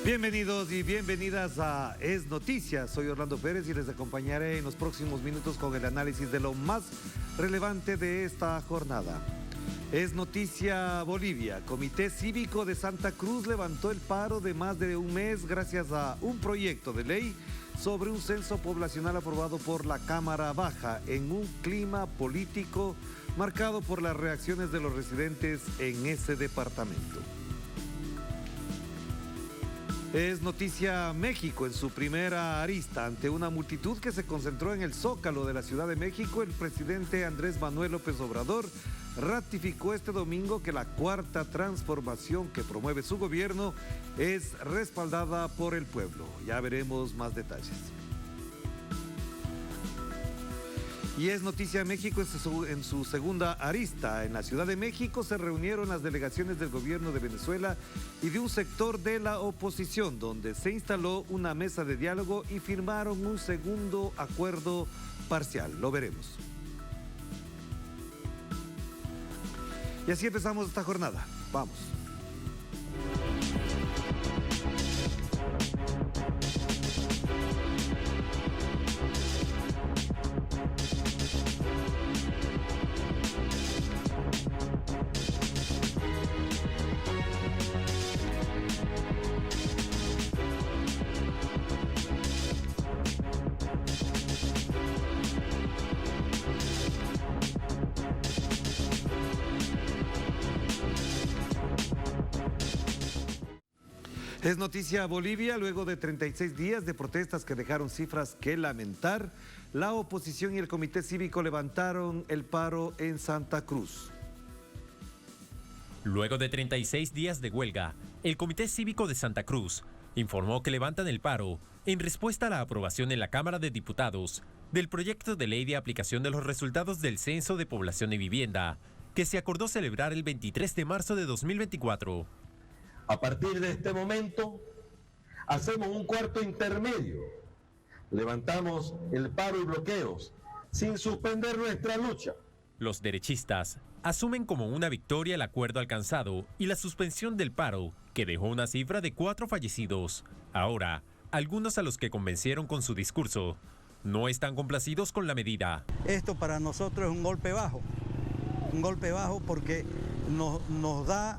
Bienvenidos y bienvenidas a Es Noticias. Soy Orlando Pérez y les acompañaré en los próximos minutos con el análisis de lo más relevante de esta jornada. Es Noticia Bolivia. Comité Cívico de Santa Cruz levantó el paro de más de un mes gracias a un proyecto de ley sobre un censo poblacional aprobado por la Cámara Baja en un clima político marcado por las reacciones de los residentes en ese departamento. Es Noticia México en su primera arista. Ante una multitud que se concentró en el Zócalo de la Ciudad de México, el presidente Andrés Manuel López Obrador ratificó este domingo que la cuarta transformación que promueve su gobierno es respaldada por el pueblo. Ya veremos más detalles. Y Es Noticia México en su segunda arista. En la Ciudad de México se reunieron las delegaciones del gobierno de Venezuela y de un sector de la oposición, donde se instaló una mesa de diálogo y firmaron un segundo acuerdo parcial. Lo veremos. Y así empezamos esta jornada. Vamos. Es Noticia Bolivia. Luego de 36 días de protestas que dejaron cifras que lamentar, la oposición y el Comité Cívico levantaron el paro en Santa Cruz. Luego de 36 días de huelga, el Comité Cívico de Santa Cruz informó que levantan el paro en respuesta a la aprobación en la Cámara de Diputados del proyecto de ley de aplicación de los resultados del Censo de Población y Vivienda, que se acordó celebrar el 23 de marzo de 2024. A partir de este momento, hacemos un cuarto intermedio. Levantamos el paro y bloqueos, sin suspender nuestra lucha. Los derechistas asumen como una victoria el acuerdo alcanzado y la suspensión del paro, que dejó una cifra de 4 fallecidos. Ahora, algunos a los que convencieron con su discurso no están complacidos con la medida. Esto para nosotros es un golpe bajo porque nos da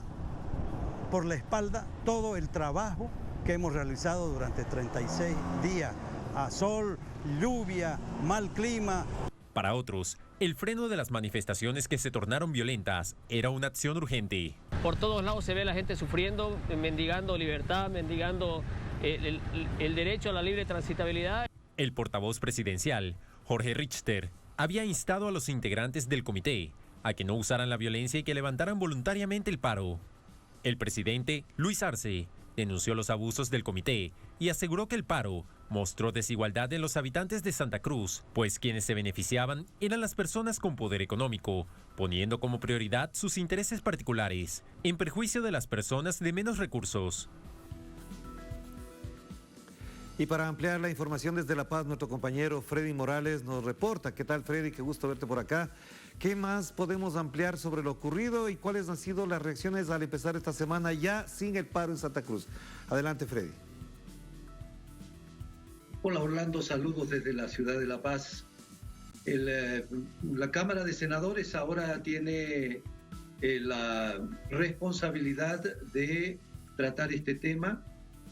por la espalda todo el trabajo que hemos realizado durante 36 días, a sol, lluvia, mal clima. Para otros, el freno de las manifestaciones que se tornaron violentas era una acción urgente. Por todos lados se ve la gente sufriendo, mendigando libertad, mendigando el derecho a la libre transitabilidad. El portavoz presidencial, Jorge Richter, había instado a los integrantes del comité a que no usaran la violencia y que levantaran voluntariamente el paro. El presidente, Luis Arce, denunció los abusos del comité y aseguró que el paro mostró desigualdad en los habitantes de Santa Cruz, pues quienes se beneficiaban eran las personas con poder económico, poniendo como prioridad sus intereses particulares, en perjuicio de las personas de menos recursos. Y para ampliar la información desde La Paz, nuestro compañero Freddy Morales nos reporta. ¿Qué tal, Freddy? Qué gusto verte por acá. ¿Qué más podemos ampliar sobre lo ocurrido y cuáles han sido las reacciones al empezar esta semana ya sin el paro en Santa Cruz? Adelante, Freddy. Hola, Orlando. Saludos desde la ciudad de La Paz. La Cámara de Senadores ahora tiene la responsabilidad de tratar este tema.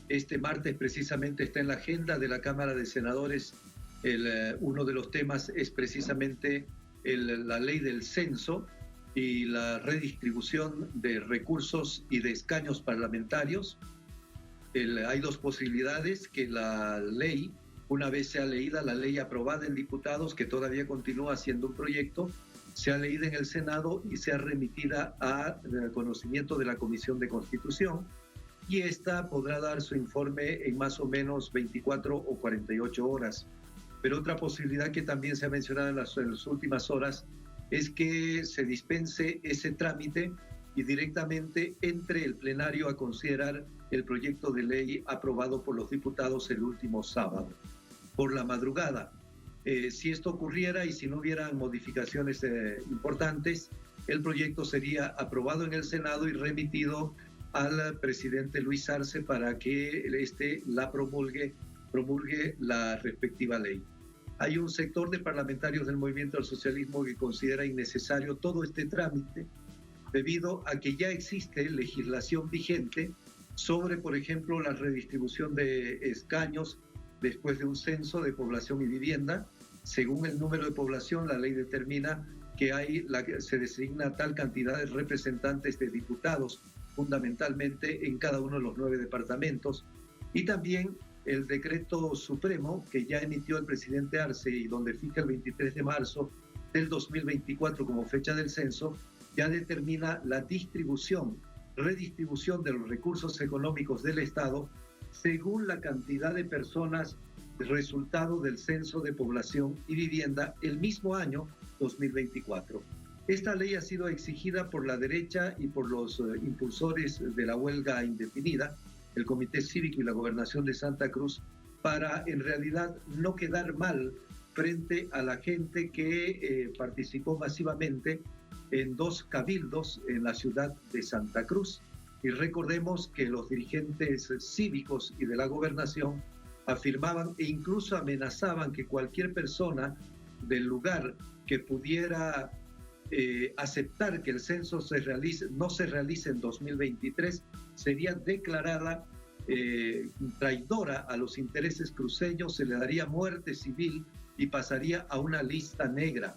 Este martes precisamente está en la agenda de la Cámara de Senadores. Uno de los temas es precisamente la ley del censo y la redistribución de recursos y de escaños parlamentarios. Hay dos posibilidades: que la ley, una vez sea leída, la ley aprobada en diputados, que todavía continúa siendo un proyecto, sea leída en el Senado y sea remitida a conocimiento de la Comisión de Constitución, y esta podrá dar su informe en más o menos 24 o 48 horas. Pero otra posibilidad que también se ha mencionado en las últimas horas es que se dispense ese trámite y directamente entre el plenario a considerar el proyecto de ley aprobado por los diputados el último sábado, por la madrugada. Si esto ocurriera y si no hubieran modificaciones importantes, el proyecto sería aprobado en el Senado y remitido al presidente Luis Arce para que la promulgue la respectiva ley. Hay un sector de parlamentarios del Movimiento al Socialismo que considera innecesario todo este trámite debido a que ya existe legislación vigente sobre, por ejemplo, la redistribución de escaños después de un censo de población y vivienda. Según el número de población, la ley determina que se designa tal cantidad de representantes de diputados, fundamentalmente en cada uno de los 9 departamentos. Y también el decreto supremo que ya emitió el presidente Arce y donde fija el 23 de marzo del 2024 como fecha del censo, ya determina la redistribución de los recursos económicos del Estado según la cantidad de personas resultado del censo de población y vivienda el mismo año 2024. Esta ley ha sido exigida por la derecha y por los impulsores de la huelga indefinida, el Comité Cívico y la Gobernación de Santa Cruz, para en realidad no quedar mal frente a la gente que participó masivamente en 2 cabildos en la ciudad de Santa Cruz. Y recordemos que los dirigentes cívicos y de la gobernación afirmaban e incluso amenazaban que cualquier persona del lugar que pudiera aceptar que el censo no se realice en 2023 sería declarada traidora a los intereses cruceños, se le daría muerte civil y pasaría a una lista negra.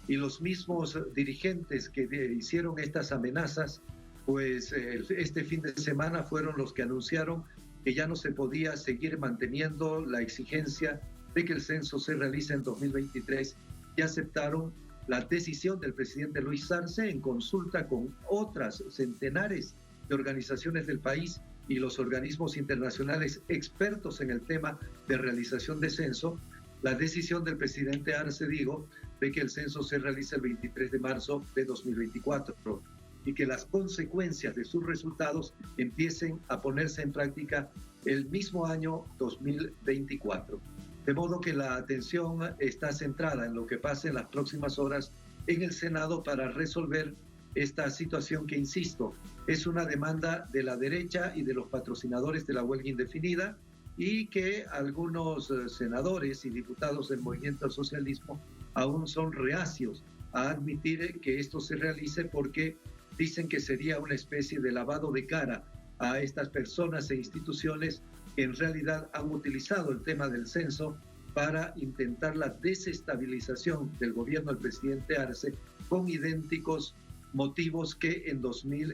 Y los mismos dirigentes que hicieron estas amenazas, pues este fin de semana fueron los que anunciaron que ya no se podía seguir manteniendo la exigencia de que el censo se realice en 2023 y aceptaron la decisión del presidente Luis Arce en consulta con otras centenares de organizaciones del país y los organismos internacionales expertos en el tema de realización de censo, la decisión del presidente Arce, de que el censo se realice el 23 de marzo de 2024 y que las consecuencias de sus resultados empiecen a ponerse en práctica el mismo año 2024. De modo que la atención está centrada en lo que pase en las próximas horas en el Senado para resolver esta situación que, insisto, es una demanda de la derecha y de los patrocinadores de la huelga indefinida y que algunos senadores y diputados del Movimiento al Socialismo aún son reacios a admitir que esto se realice porque dicen que sería una especie de lavado de cara a estas personas e instituciones que en realidad han utilizado el tema del censo para intentar la desestabilización del gobierno del presidente Arce con idénticos motivos que en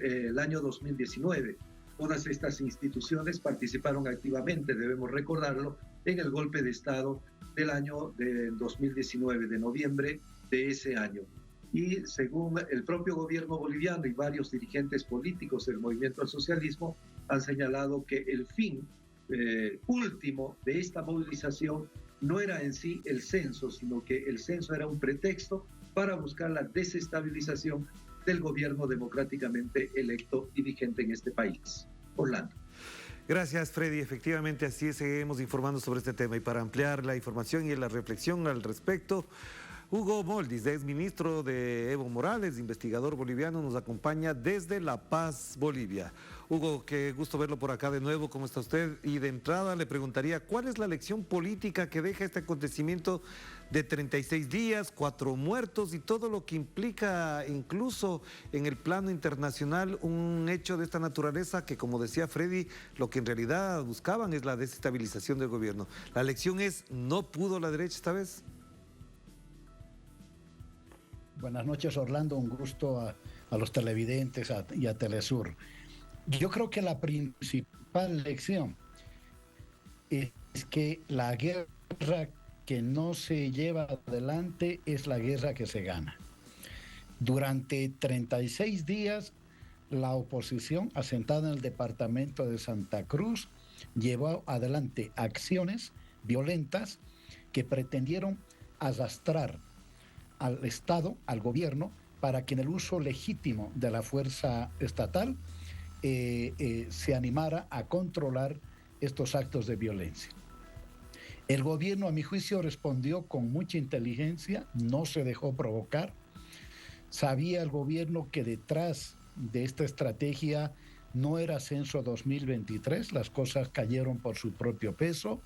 el año 2019. Todas estas instituciones participaron activamente, debemos recordarlo, en el golpe de Estado del año de 2019, de noviembre de ese año. Y según el propio gobierno boliviano y varios dirigentes políticos del Movimiento al Socialismo, han señalado que el fin último de esta movilización no era en sí el censo, sino que el censo era un pretexto para buscar la desestabilización del gobierno democráticamente electo y vigente en este país. Orlando. Gracias, Freddy. Efectivamente, así seguimos informando sobre este tema. Y para ampliar la información y la reflexión al respecto, Hugo Moldis, exministro de Evo Morales, investigador boliviano, nos acompaña desde La Paz, Bolivia. Hugo, qué gusto verlo por acá de nuevo. ¿Cómo está usted? Y de entrada le preguntaría, ¿cuál es la lección política que deja este acontecimiento de 36 días, 4 muertos y todo lo que implica incluso en el plano internacional un hecho de esta naturaleza que, como decía Freddy, lo que en realidad buscaban es la desestabilización del gobierno? La lección es, ¿no pudo la derecha esta vez? Buenas noches, Orlando. Un gusto a los televidentes y a Telesur. Yo creo que la principal lección es que la guerra que no se lleva adelante es la guerra que se gana. Durante 36 días, la oposición asentada en el departamento de Santa Cruz llevó adelante acciones violentas que pretendieron arrastrar al Estado, al gobierno, para que en el uso legítimo de la fuerza estatal se animara a controlar estos actos de violencia. El gobierno, a mi juicio, respondió con mucha inteligencia, no se dejó provocar. Sabía el gobierno que detrás de esta estrategia no era censo 2023, las cosas cayeron por su propio peso.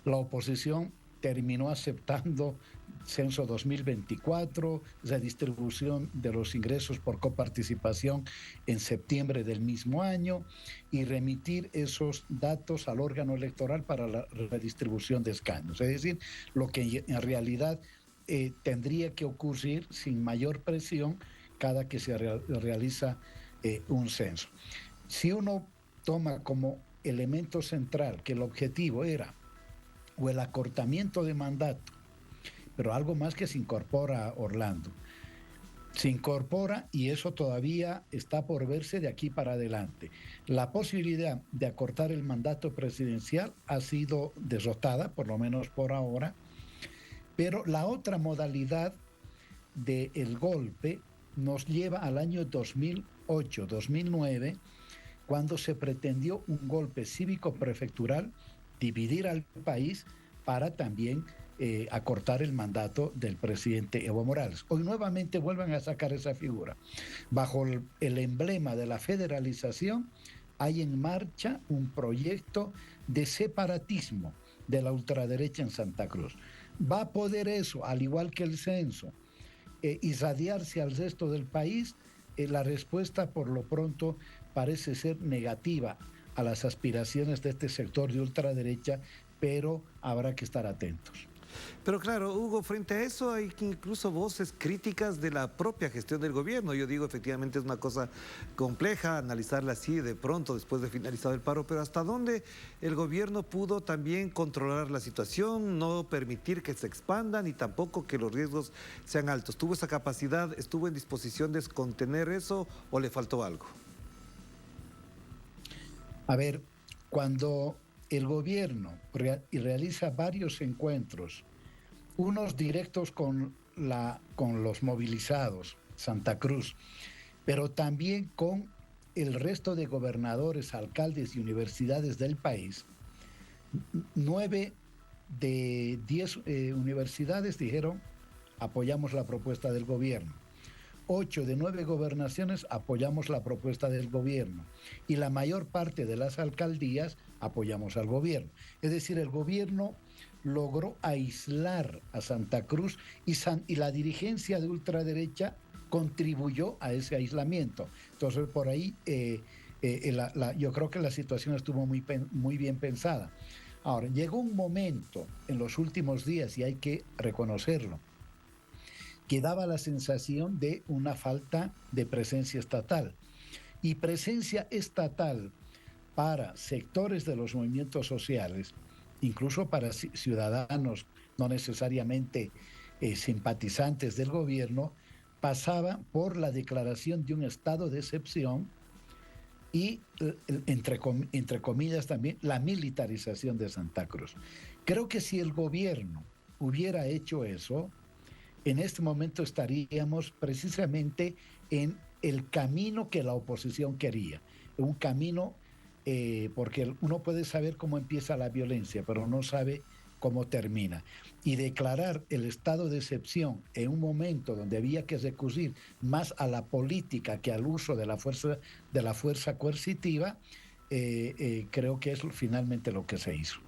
La oposición terminó aceptando censo 2024, redistribución de los ingresos por coparticipación en septiembre del mismo año y remitir esos datos al órgano electoral para la redistribución de escaños. Es decir, lo que en realidad tendría que ocurrir sin mayor presión cada que se realiza un censo. Si uno toma como elemento central que el objetivo era o el acortamiento de mandato, pero algo más que se incorpora, Orlando. Se incorpora, y eso todavía está por verse de aquí para adelante. La posibilidad de acortar el mandato presidencial ha sido derrotada, por lo menos por ahora, pero la otra modalidad del golpe nos lleva al año 2008, 2009, cuando se pretendió un golpe cívico-prefectural, dividir al país para también acortar el mandato del presidente Evo Morales. Hoy nuevamente vuelven a sacar esa figura. Bajo el emblema de la federalización hay en marcha un proyecto de separatismo de la ultraderecha en Santa Cruz. ¿Va a poder eso, al igual que el censo, irradiarse al resto del país? La respuesta por lo pronto parece ser negativa a las aspiraciones de este sector de ultraderecha, pero habrá que estar atentos. Pero claro, Hugo, frente a eso hay incluso voces críticas de la propia gestión del gobierno. Yo digo, efectivamente es una cosa compleja analizarla así de pronto después de finalizado el paro, pero ¿hasta dónde el gobierno pudo también controlar la situación, no permitir que se expandan y tampoco que los riesgos sean altos? ¿Tuvo esa capacidad, estuvo en disposición de contener eso o le faltó algo? A ver, cuando el gobierno realiza varios encuentros, unos directos con los movilizados, Santa Cruz, pero también con el resto de gobernadores, alcaldes y universidades del país. 9 de 10 universidades dijeron: apoyamos la propuesta del gobierno. 8 de 9 gobernaciones apoyamos la propuesta del gobierno, y la mayor parte de las alcaldías apoyamos al gobierno. Es decir, el gobierno logró aislar a Santa Cruz y la dirigencia de ultraderecha contribuyó a ese aislamiento. Entonces, por ahí yo creo que la situación estuvo muy bien pensada. Ahora, llegó un momento en los últimos días, y hay que reconocerlo, que daba la sensación de una falta de presencia estatal. Y presencia estatal para sectores de los movimientos sociales, incluso para ciudadanos no necesariamente simpatizantes del gobierno, pasaba por la declaración de un estado de excepción y, entre comillas también, la militarización de Santa Cruz. Creo que si el gobierno hubiera hecho eso, en este momento estaríamos precisamente en el camino que la oposición quería, un camino porque uno puede saber cómo empieza la violencia, pero no sabe cómo termina. Y declarar el estado de excepción en un momento donde había que recurrir más a la política que al uso de la fuerza coercitiva, creo que es finalmente lo que se hizo.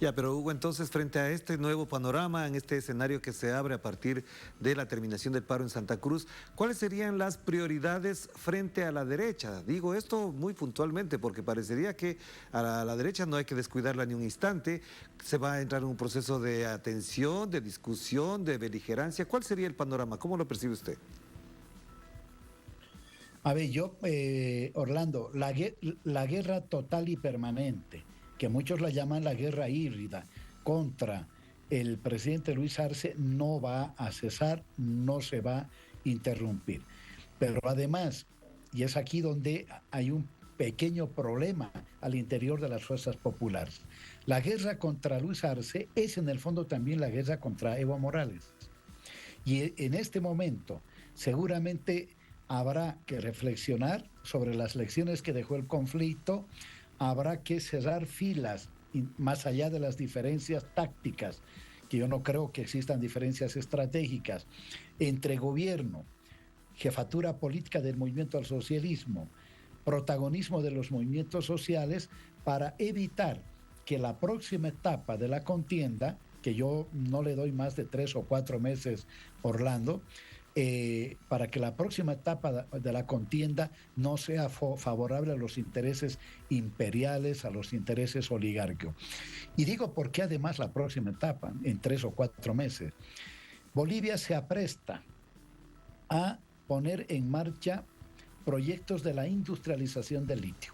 Ya, pero Hugo, entonces, frente a este nuevo panorama, en este escenario que se abre a partir de la terminación del paro en Santa Cruz, ¿cuáles serían las prioridades frente a la derecha? Digo esto muy puntualmente porque parecería que a la derecha no hay que descuidarla ni un instante. Se va a entrar en un proceso de atención, de discusión, de beligerancia. ¿Cuál sería el panorama? ¿Cómo lo percibe usted? A ver, Orlando, la guerra total y permanente, que muchos la llaman la guerra híbrida, contra el presidente Luis Arce, no va a cesar, no se va a interrumpir. Pero además, y es aquí donde hay un pequeño problema al interior de las fuerzas populares, la guerra contra Luis Arce es en el fondo también la guerra contra Evo Morales. Y en este momento seguramente habrá que reflexionar sobre las lecciones que dejó el conflicto. Habrá que cerrar filas, más allá de las diferencias tácticas, que yo no creo que existan diferencias estratégicas, entre gobierno, jefatura política del movimiento al socialismo, protagonismo de los movimientos sociales para evitar que la próxima etapa de la contienda, que yo no le doy más de 3 o 4 meses, Orlando, para que la próxima etapa de la contienda no sea favorable a los intereses imperiales, a los intereses oligárquicos. Y digo por qué además la próxima etapa, en 3 o 4 meses. Bolivia se apresta a poner en marcha proyectos de la industrialización del litio.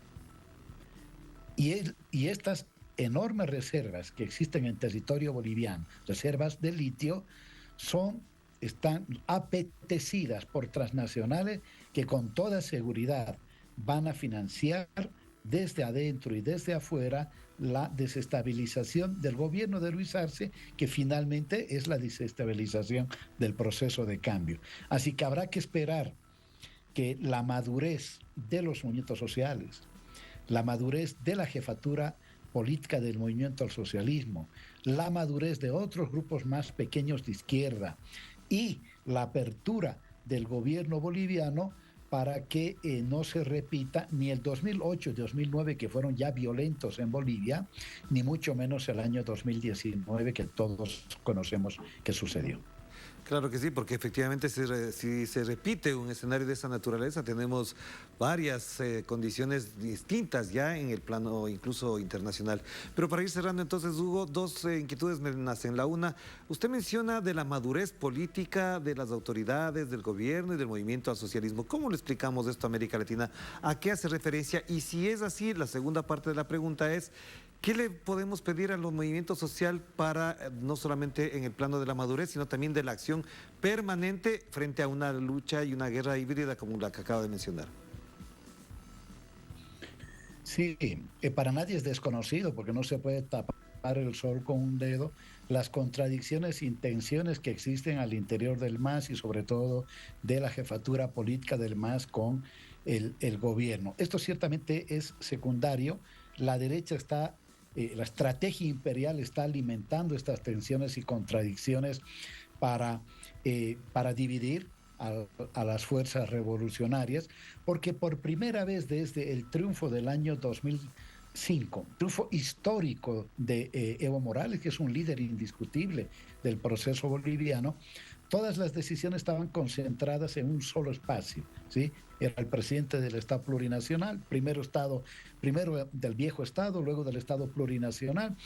Y estas enormes reservas que existen en territorio boliviano, reservas de litio, están apetecidas por transnacionales que con toda seguridad van a financiar desde adentro y desde afuera la desestabilización del gobierno de Luis Arce, que finalmente es la desestabilización del proceso de cambio. Así que habrá que esperar que la madurez de los movimientos sociales, la madurez de la jefatura política del movimiento al socialismo, la madurez de otros grupos más pequeños de izquierda y la apertura del gobierno boliviano para que no se repita ni el 2008 y 2009, que fueron ya violentos en Bolivia, ni mucho menos el año 2019, que todos conocemos que sucedió. Claro que sí, porque efectivamente si se repite un escenario de esa naturaleza, tenemos varias condiciones distintas ya en el plano incluso internacional. Pero para ir cerrando entonces, Hugo, dos inquietudes me nacen. La una, usted menciona de la madurez política de las autoridades, del gobierno y del movimiento al socialismo. ¿Cómo le explicamos esto a América Latina? ¿A qué hace referencia? Y si es así, la segunda parte de la pregunta es, ¿qué le podemos pedir a los movimientos sociales para, no solamente en el plano de la madurez, sino también de la acción permanente frente a una lucha y una guerra híbrida como la que acaba de mencionar? Sí, para nadie es desconocido, porque no se puede tapar el sol con un dedo, las contradicciones e intenciones que existen al interior del MAS y sobre todo de la jefatura política del MAS con el gobierno. Esto ciertamente es secundario. La derecha está... la estrategia imperial está alimentando estas tensiones y contradicciones para dividir a las fuerzas revolucionarias, porque por primera vez desde el triunfo del año 2005, triunfo histórico de Evo Morales, que es un líder indiscutible del proceso boliviano, todas las decisiones estaban concentradas en un solo espacio, ¿sí? Era el presidente del Estado plurinacional, primero del viejo Estado, luego del Estado plurinacional,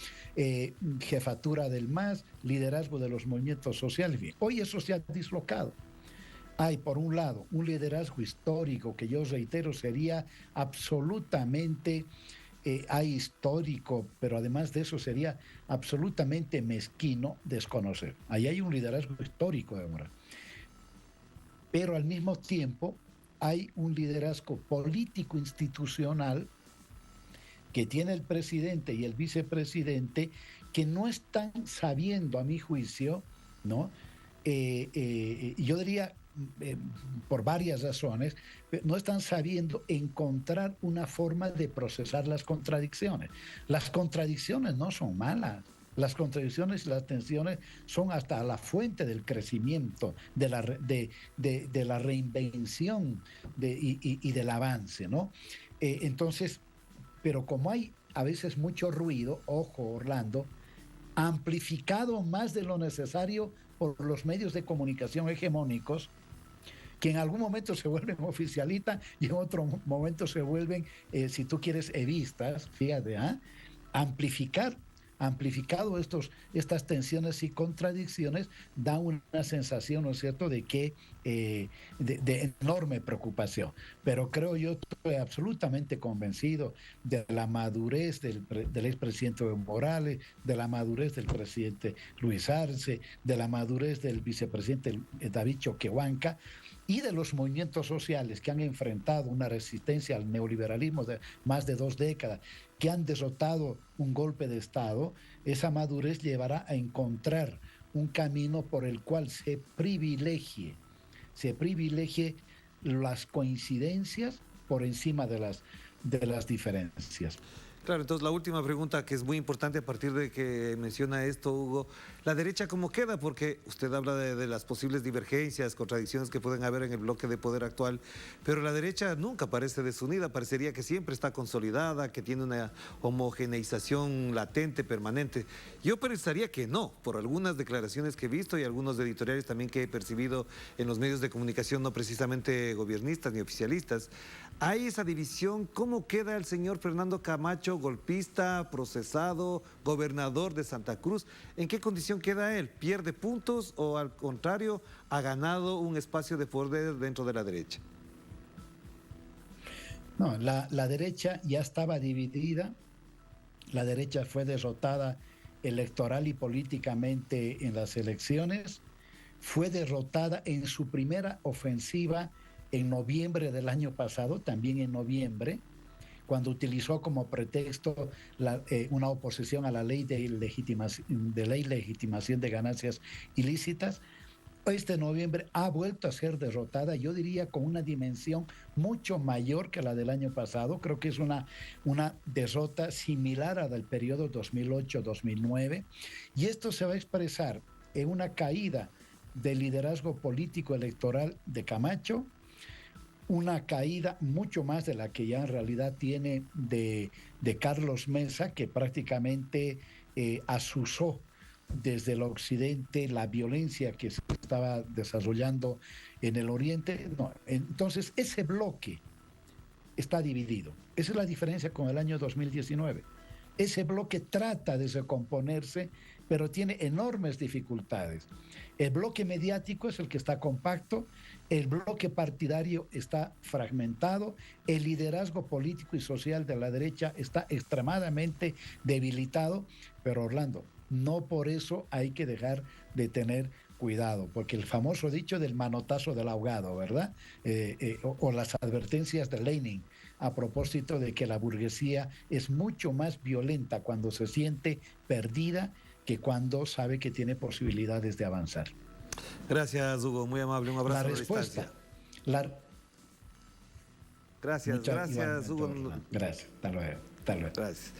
jefatura del MAS, liderazgo de los movimientos sociales. Bien, hoy eso se ha dislocado. Hay, por un lado, un liderazgo histórico que yo reitero sería absolutamente histórico, pero además de eso sería absolutamente mezquino desconocer. Ahí hay un liderazgo histórico de Morales. Pero al mismo tiempo hay un liderazgo político institucional que tiene el presidente y el vicepresidente que no están sabiendo, a mi juicio, ¿no? Yo diría, por varias razones, no están sabiendo encontrar una forma de procesar las contradicciones. Las contradicciones no son malas. Las contradicciones y las tensiones son hasta la fuente del crecimiento, de la reinvención y del avance, ¿no? Entonces, pero como hay a veces mucho ruido, ojo, Orlando, amplificado más de lo necesario por los medios de comunicación hegemónicos, que en algún momento se vuelven oficialistas y en otro momento se vuelven, si tú quieres, evistas, fíjate, amplificado estas tensiones y contradicciones, da una sensación, ¿no es cierto?, de enorme preocupación. Pero creo yo, estoy absolutamente convencido de la madurez del expresidente Evo Morales, de la madurez del presidente Luis Arce, de la madurez del vicepresidente David Choquehuanca, y de los movimientos sociales que han enfrentado una resistencia al neoliberalismo de más de 2 décadas, que han derrotado un golpe de Estado. Esa madurez llevará a encontrar un camino por el cual se privilegie las coincidencias por encima de las diferencias. Claro, entonces la última pregunta que es muy importante a partir de que menciona esto, Hugo, ¿la derecha cómo queda? Porque usted habla de las posibles divergencias, contradicciones que pueden haber en el bloque de poder actual, pero la derecha nunca parece desunida, parecería que siempre está consolidada, que tiene una homogeneización latente, permanente. Yo pensaría que no, por algunas declaraciones que he visto y algunos editoriales también que he percibido en los medios de comunicación, no precisamente gobiernistas ni oficialistas. Hay esa división. ¿Cómo queda el señor Fernando Camacho, golpista, procesado, gobernador de Santa Cruz? ¿En qué condición queda él? ¿Pierde puntos o al contrario ha ganado un espacio de poder dentro de la derecha? No, la derecha ya estaba dividida, la derecha fue derrotada electoral y políticamente en las elecciones, fue derrotada en su primera ofensiva en noviembre del año pasado, también en noviembre, cuando utilizó como pretexto una oposición a la ley de legitimación de ganancias ilícitas. Este noviembre ha vuelto a ser derrotada, yo diría con una dimensión mucho mayor que la del año pasado. Creo que es una derrota similar a la del periodo 2008-2009, y esto se va a expresar en una caída del liderazgo político electoral de Camacho, una caída mucho más de la que ya en realidad tiene de Carlos Mesa, que prácticamente azuzó desde el occidente la violencia que se estaba desarrollando en el oriente. No, entonces ese bloque está dividido. Esa es la diferencia con el año 2019. Ese bloque trata de recomponerse, pero tiene enormes dificultades. El bloque mediático es el que está compacto, el bloque partidario está fragmentado, el liderazgo político y social de la derecha está extremadamente debilitado, pero Orlando, no por eso hay que dejar de tener cuidado, porque el famoso dicho del manotazo del ahogado, ¿verdad? O las advertencias de Lenin a propósito de que la burguesía es mucho más violenta cuando se siente perdida que cuando sabe que tiene posibilidades de avanzar. Gracias, Hugo, muy amable, un abrazo. La respuesta. Gracias, Hugo. Gracias, hasta luego. Gracias.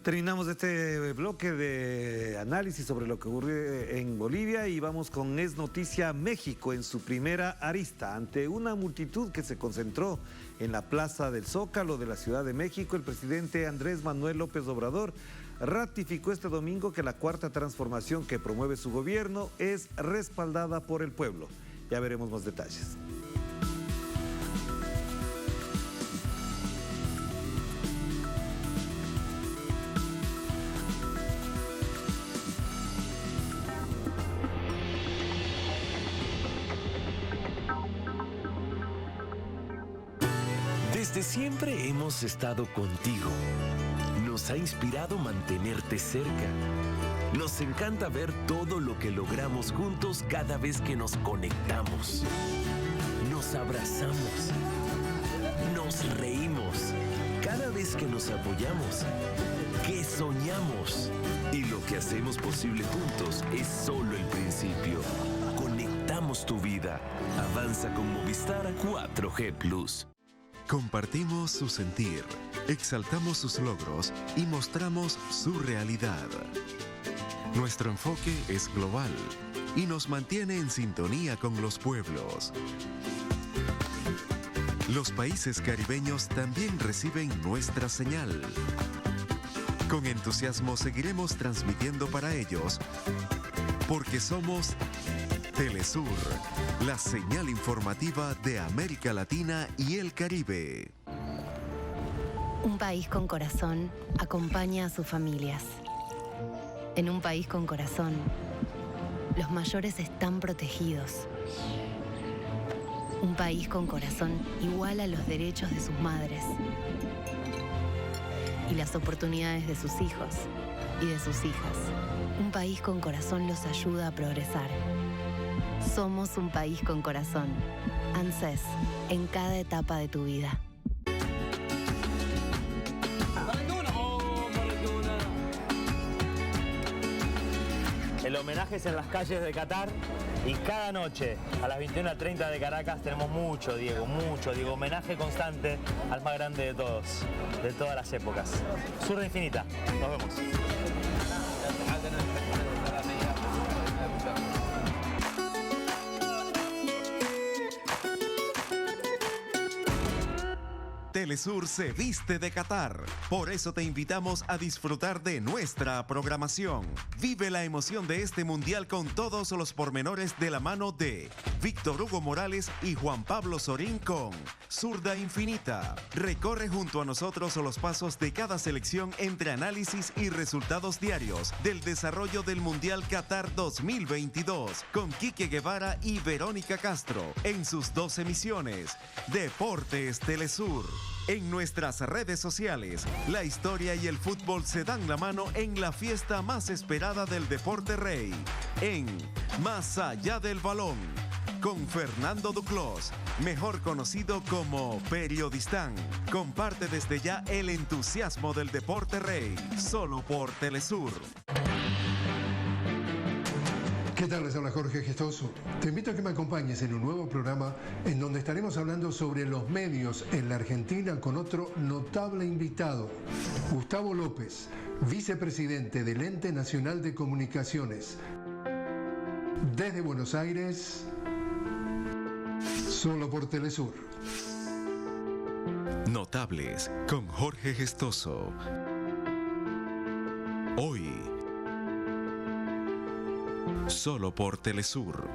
Terminamos este bloque de análisis sobre lo que ocurre en Bolivia y vamos con Es Noticia México en su primera arista. Ante una multitud que se concentró en la Plaza del Zócalo de la Ciudad de México, el presidente Andrés Manuel López Obrador ratificó este domingo que la cuarta transformación que promueve su gobierno es respaldada por el pueblo. Ya veremos más detalles. Desde siempre hemos estado contigo. Nos ha inspirado mantenerte cerca. Nos encanta ver todo lo que logramos juntos cada vez que nos conectamos. Nos abrazamos. Nos reímos. Cada vez que nos apoyamos. Que soñamos. Y lo que hacemos posible juntos es solo el principio. Conectamos tu vida. Avanza con Movistar 4G Plus. Compartimos su sentir, exaltamos sus logros y mostramos su realidad. Nuestro enfoque es global y nos mantiene en sintonía con los pueblos. Los países caribeños también reciben nuestra señal. Con entusiasmo seguiremos transmitiendo para ellos, porque somos Telesur, la señal informativa de América Latina y el Caribe. Un país con corazón acompaña a sus familias. En un país con corazón, los mayores están protegidos. Un país con corazón iguala los derechos de sus madres y las oportunidades de sus hijos y de sus hijas. Un país con corazón los ayuda a progresar. Somos un país con corazón. ANSES, en cada etapa de tu vida. El homenaje homenajes en las calles de Qatar y cada noche a las 21:30 de Caracas tenemos mucho Diego, homenaje constante al más grande de todos, de todas las épocas. Zurda Infinita, nos vemos. Telesur se viste de Qatar. Por eso te invitamos a disfrutar de nuestra programación. Vive la emoción de este mundial con todos los pormenores de la mano de Víctor Hugo Morales y Juan Pablo Sorín con Zurda Infinita. Recorre junto a nosotros los pasos de cada selección entre análisis y resultados diarios del desarrollo del Mundial Qatar 2022 con Quique Guevara y Verónica Castro en sus 2 emisiones. Deportes Telesur. En nuestras redes sociales, la historia y el fútbol se dan la mano en la fiesta más esperada del deporte rey, en Más Allá del Balón, con Fernando Duclos, mejor conocido como Periodistán. Comparte desde ya el entusiasmo del deporte rey, solo por Telesur. ¿Qué tal? Les habla Jorge Gestoso. Te invito a que me acompañes en un nuevo programa en donde estaremos hablando sobre los medios en la Argentina con otro notable invitado, Gustavo López, vicepresidente del Ente Nacional de Comunicaciones. Desde Buenos Aires, solo por Telesur. Notables con Jorge Gestoso. Hoy, solo por Telesur.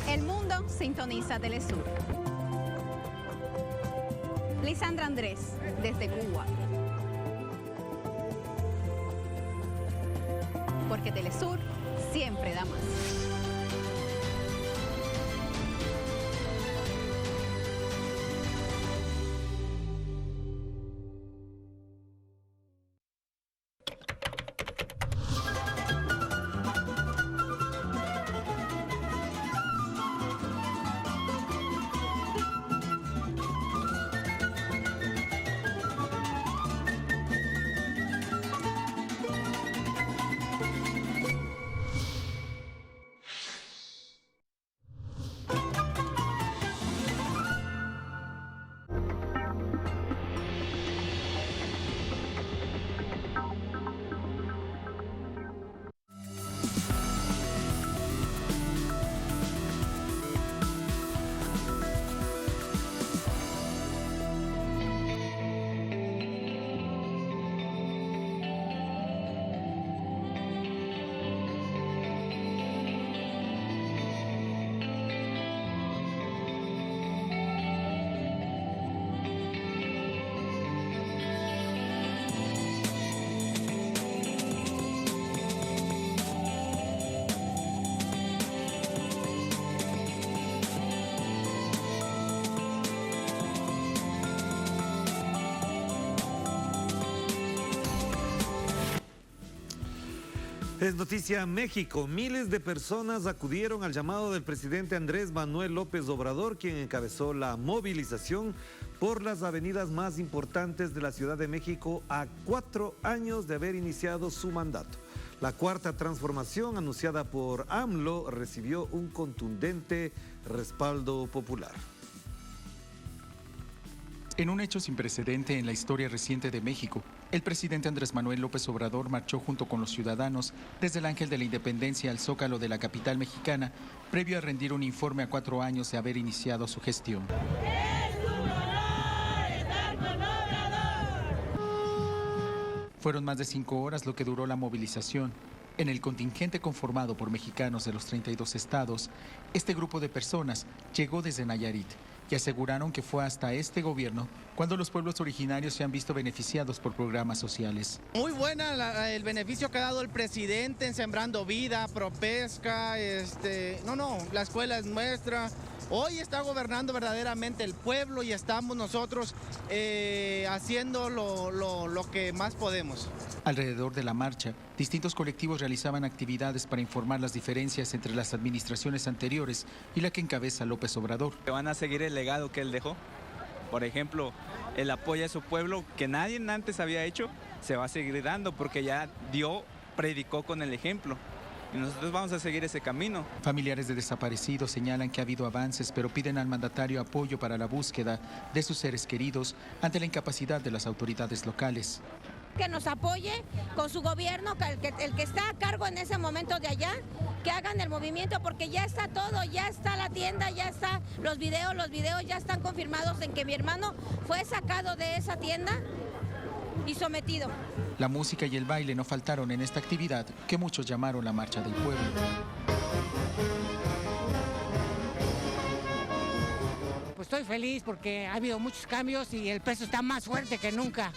El mundo sintoniza Telesur. Lisandra Andrés, desde Cuba. Porque Telesur siempre da más. Es noticia México. Miles de personas acudieron al llamado del presidente Andrés Manuel López Obrador, quien encabezó la movilización por las avenidas más importantes de la Ciudad de México a 4 años de haber iniciado su mandato. La cuarta transformación anunciada por AMLO recibió un contundente respaldo popular. En un hecho sin precedente en la historia reciente de México, el presidente Andrés Manuel López Obrador marchó junto con los ciudadanos desde el Ángel de la Independencia al Zócalo de la capital mexicana, previo a rendir un informe a 4 años de haber iniciado su gestión. Fueron más de 5 horas lo que duró la movilización. En el contingente conformado por mexicanos de los 32 estados, este grupo de personas llegó desde Nayarit y aseguraron que fue hasta este gobierno cuando los pueblos originarios se han visto beneficiados por programas sociales. Muy buena el beneficio que ha dado el presidente en Sembrando Vida, Propesca, la escuela es nuestra. Hoy está gobernando verdaderamente el pueblo y estamos nosotros haciendo lo que más podemos. Alrededor de la marcha, distintos colectivos realizaban actividades para informar las diferencias entre las administraciones anteriores y la que encabeza López Obrador. Van a seguir el legado que él dejó. Por ejemplo, el apoyo a su pueblo que nadie antes había hecho, se va a seguir dando porque ya dio predicó con el ejemplo. Y nosotros vamos a seguir ese camino. Familiares de desaparecidos señalan que ha habido avances, pero piden al mandatario apoyo para la búsqueda de sus seres queridos ante la incapacidad de las autoridades locales. Que nos apoye con su gobierno, el que está a cargo en ese momento de allá, que hagan el movimiento, porque ya está todo, ya está la tienda, ya está los videos ya están confirmados en que mi hermano fue sacado de esa tienda y sometido. La música y el baile no faltaron en esta actividad que muchos llamaron la Marcha del Pueblo. Pues estoy feliz porque ha habido muchos cambios y el peso está más fuerte que nunca.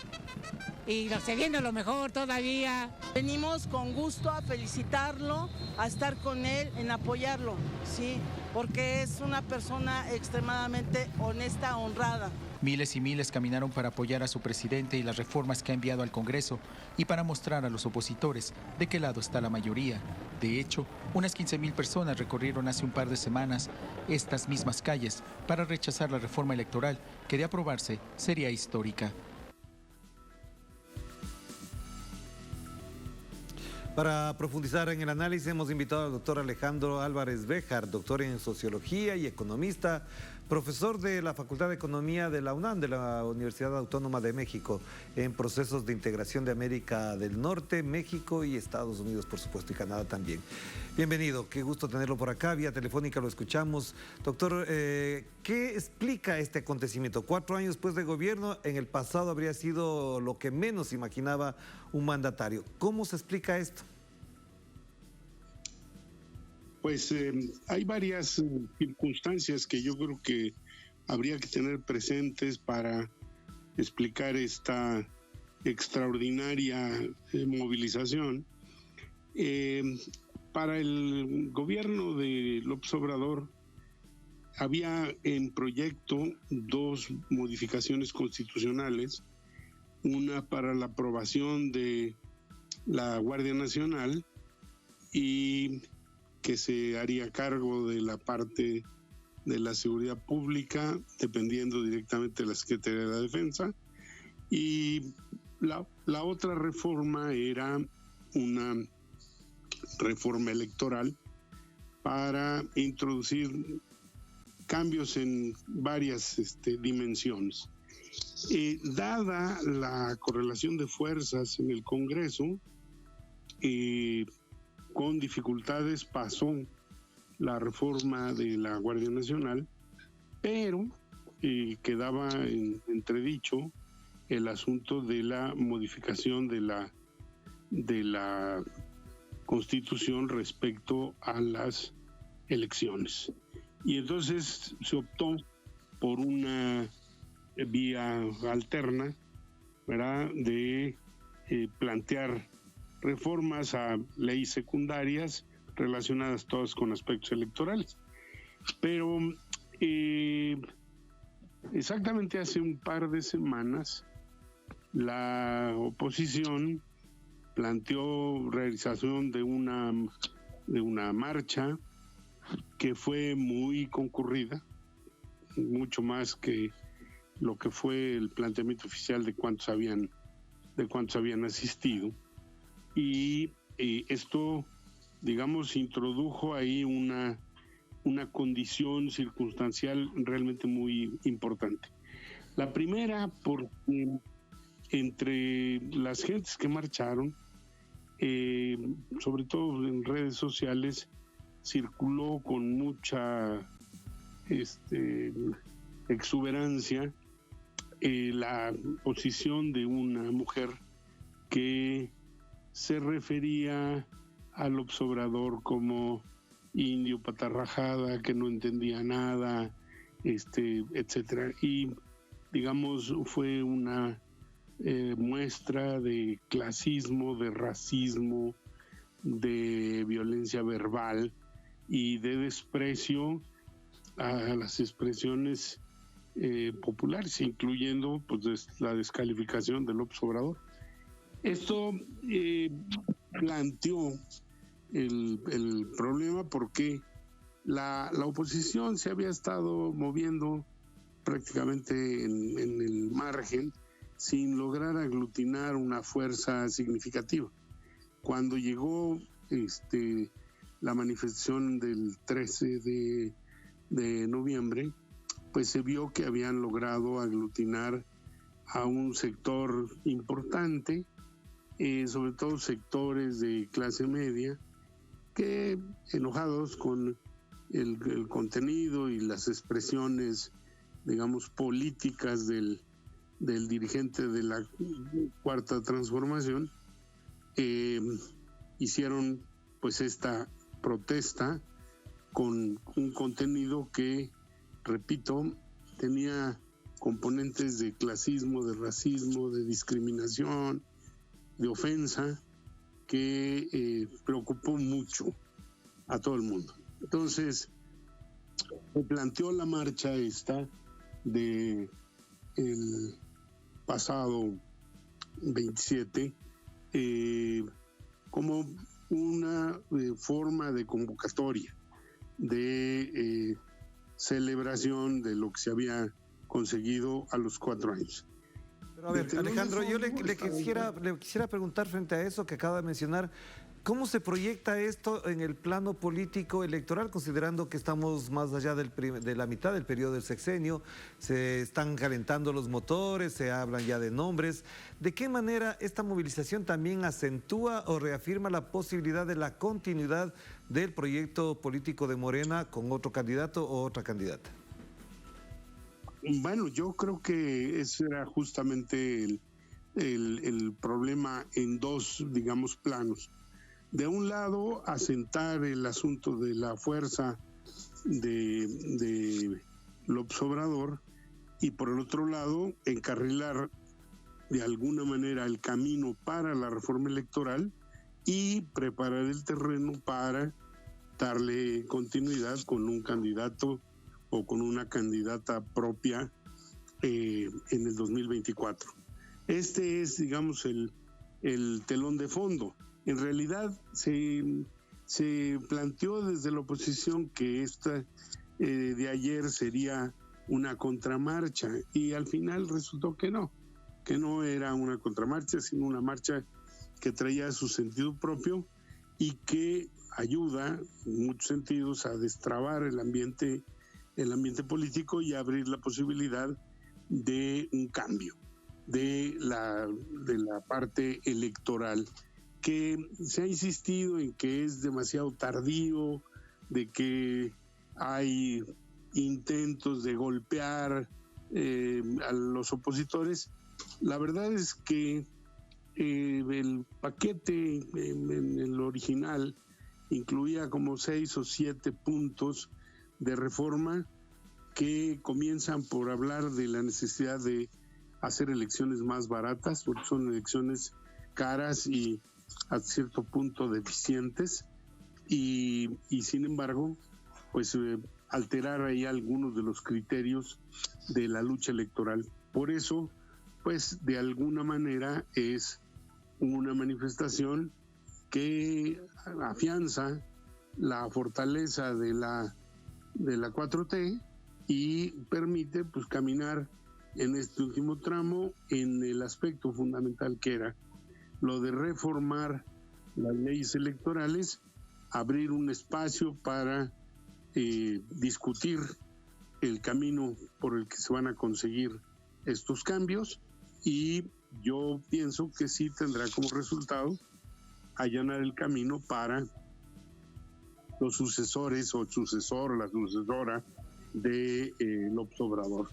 Y se viene lo mejor todavía. Venimos con gusto a felicitarlo, a estar con él, en apoyarlo, sí, porque es una persona extremadamente honesta, honrada. Miles y miles caminaron para apoyar a su presidente y las reformas que ha enviado al Congreso y para mostrar a los opositores de qué lado está la mayoría. De hecho, unas 15,000 personas recorrieron hace un par de semanas estas mismas calles para rechazar la reforma electoral que de aprobarse sería histórica. Para profundizar en el análisis hemos invitado al doctor Alejandro Álvarez Béjar, doctor en Sociología y economista, profesor de la Facultad de Economía de la UNAM, de la Universidad Autónoma de México, en procesos de integración de América del Norte, México y Estados Unidos, por supuesto, y Canadá también. Bienvenido, qué gusto tenerlo por acá, vía telefónica lo escuchamos. Doctor, ¿qué explica este acontecimiento? 4 años después de gobierno, en el pasado habría sido lo que menos imaginaba un mandatario. ¿Cómo se explica esto? Pues hay varias circunstancias que yo creo que habría que tener presentes para explicar esta extraordinaria movilización. Para el gobierno de López Obrador había en proyecto 2 modificaciones constitucionales, una para la aprobación de la Guardia Nacional y que se haría cargo de la parte de la seguridad pública, dependiendo directamente de la Secretaría de la Defensa. Y la otra reforma era una reforma electoral para introducir cambios en varias dimensiones. Dada la correlación de fuerzas en el Congreso, con dificultades pasó la reforma de la Guardia Nacional, pero quedaba en entredicho el asunto de la modificación de la Constitución respecto a las elecciones. Y entonces se optó por una vía alterna, ¿verdad?, de plantear reformas a leyes secundarias relacionadas todas con aspectos electorales. Pero exactamente hace un par de semanas la oposición planteó realización de una marcha que fue muy concurrida, mucho más que lo que fue el planteamiento oficial de cuántos habían asistido. Y esto, digamos, introdujo ahí una condición circunstancial realmente muy importante. La primera, porque entre las gentes que marcharon, sobre todo en redes sociales, circuló con mucha exuberancia la posición de una mujer que se refería al López Obrador como indio patarrajada, que no entendía nada, etcétera. Y, digamos, fue una muestra de clasismo, de racismo, de violencia verbal y de desprecio a las expresiones populares, incluyendo pues la descalificación de López Obrador. Esto planteó el problema porque la oposición se había estado moviendo prácticamente en el margen sin lograr aglutinar una fuerza significativa. Cuando llegó la manifestación del 13 de noviembre, pues se vio que habían logrado aglutinar a un sector importante, sobre todo sectores de clase media, que enojados con el contenido y las expresiones, digamos, políticas del dirigente de la Cuarta Transformación, hicieron pues esta protesta con un contenido que, repito, tenía componentes de clasismo, de racismo, de discriminación, de ofensa, que preocupó mucho a todo el mundo. Entonces, se planteó la marcha esta de el pasado 27 como una forma de convocatoria, de celebración de lo que se había conseguido a los 4 años. Pero a ver, Alejandro, yo le quisiera preguntar frente a eso que acaba de mencionar, ¿cómo se proyecta esto en el plano político electoral, considerando que estamos más allá de la mitad del periodo del sexenio? Se están calentando los motores, se hablan ya de nombres. ¿De qué manera esta movilización también acentúa o reafirma la posibilidad de la continuidad del proyecto político de Morena con otro candidato o otra candidata? Bueno, yo creo que ese era justamente el problema en dos, digamos, planos. De un lado, asentar el asunto de la fuerza de López Obrador, y por el otro lado, encarrilar de alguna manera el camino para la reforma electoral y preparar el terreno para darle continuidad con un candidato o con una candidata propia en el 2024. Este es, digamos, el telón de fondo. En realidad se planteó desde la oposición que esta de ayer sería una contramarcha, y al final resultó que no era una contramarcha, sino una marcha que traía su sentido propio y que ayuda en muchos sentidos a destrabar el ambiente político y a abrir la posibilidad de un cambio de la parte electoral, que se ha insistido en que es demasiado tardío, de que hay intentos de golpear a los opositores. La verdad es que el paquete en el original incluía como 6 o 7 puntos de reforma que comienzan por hablar de la necesidad de hacer elecciones más baratas, porque son elecciones caras y a cierto punto deficientes, y sin embargo, pues alterar ahí algunos de los criterios de la lucha electoral. Por eso, pues de alguna manera es una manifestación que afianza la fortaleza de la 4T y permite pues caminar en este último tramo en el aspecto fundamental que era lo de reformar las leyes electorales, abrir un espacio para discutir el camino por el que se van a conseguir estos cambios, y yo pienso que sí tendrá como resultado allanar el camino para los sucesores o la sucesora de López Obrador.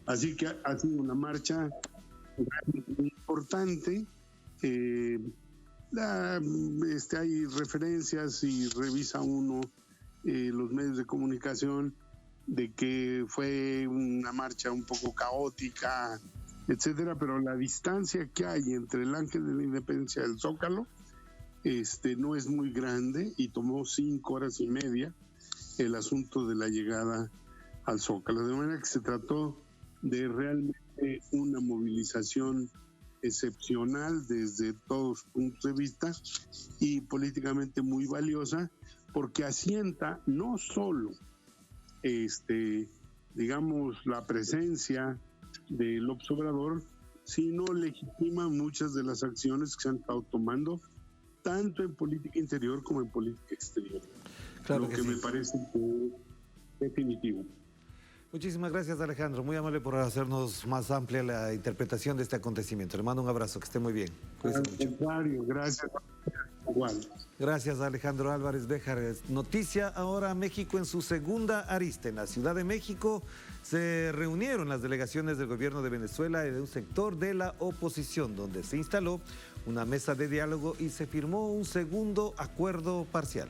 Así que ha sido una marcha muy importante. Hay referencias, y revisa uno los medios de comunicación, de que fue una marcha un poco caótica, etcétera, pero la distancia que hay entre el Ángel de la Independencia y el Zócalo no es muy grande, y tomó 5 horas y media el asunto de la llegada al Zócalo, de manera que se trató de realmente una movilización excepcional desde todos puntos de vista y políticamente muy valiosa, porque asienta no solo digamos la presencia de López Obrador, sino legitima muchas de las acciones que se han estado tomando tanto en política interior como en política exterior. Claro lo que sí. me parece que es definitivo. Muchísimas gracias, Alejandro. Muy amable por hacernos más amplia la interpretación de este acontecimiento. Le mando un abrazo, que esté muy bien. Al contrario, gracias. Igual. Gracias, Alejandro Álvarez Béjar. Noticia ahora: México en su segunda arista. En la Ciudad de México se reunieron las delegaciones del gobierno de Venezuela y de un sector de la oposición, donde se instaló una mesa de diálogo y se firmó un segundo acuerdo parcial.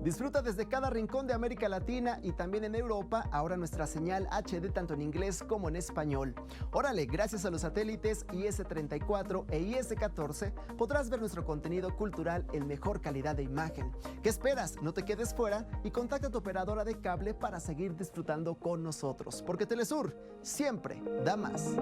Disfruta desde cada rincón de América Latina y también en Europa ahora nuestra señal HD tanto en inglés como en español. Órale, gracias a los satélites IS-34 e IS-14 podrás ver nuestro contenido cultural en mejor calidad de imagen. ¿Qué esperas? No te quedes fuera y contacta a tu operadora de cable para seguir disfrutando con nosotros, porque Telesur siempre da más.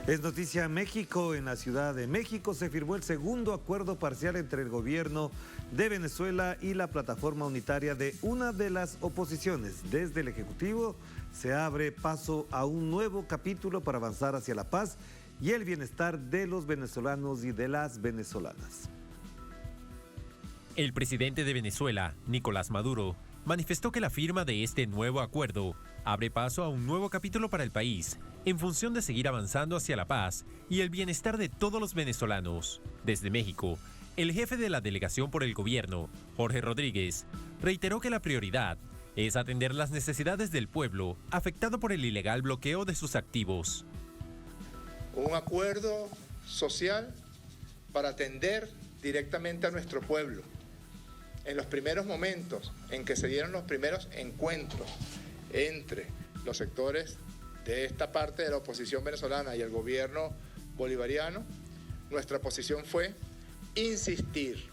Es noticia México. En la Ciudad de México se firmó el segundo acuerdo parcial entre el gobierno de Venezuela y la plataforma unitaria de una de las oposiciones. Desde el Ejecutivo se abre paso a un nuevo capítulo para avanzar hacia la paz y el bienestar de los venezolanos y de las venezolanas. El presidente de Venezuela, Nicolás Maduro, manifestó que la firma de este nuevo acuerdo abre paso a un nuevo capítulo para el país, en función de seguir avanzando hacia la paz y el bienestar de todos los venezolanos. Desde México, el jefe de la delegación por el gobierno, Jorge Rodríguez, reiteró que la prioridad es atender las necesidades del pueblo afectado por el ilegal bloqueo de sus activos. Un acuerdo social para atender directamente a nuestro pueblo. En los primeros momentos en que se dieron los primeros encuentros entre los sectores de esta parte de la oposición venezolana y el gobierno bolivariano, nuestra posición fue insistir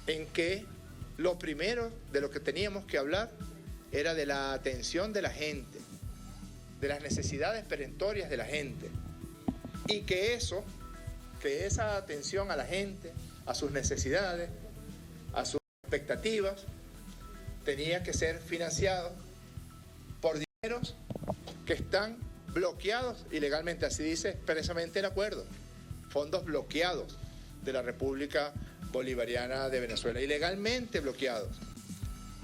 en que lo primero de lo que teníamos que hablar era de la atención de la gente, de las necesidades perentorias de la gente, y que esa atención a la gente, a sus necesidades, a sus expectativas, tenía que ser financiado por dineros que están bloqueados ilegalmente, así dice expresamente el acuerdo, fondos bloqueados de la República Bolivariana de Venezuela, ilegalmente bloqueados.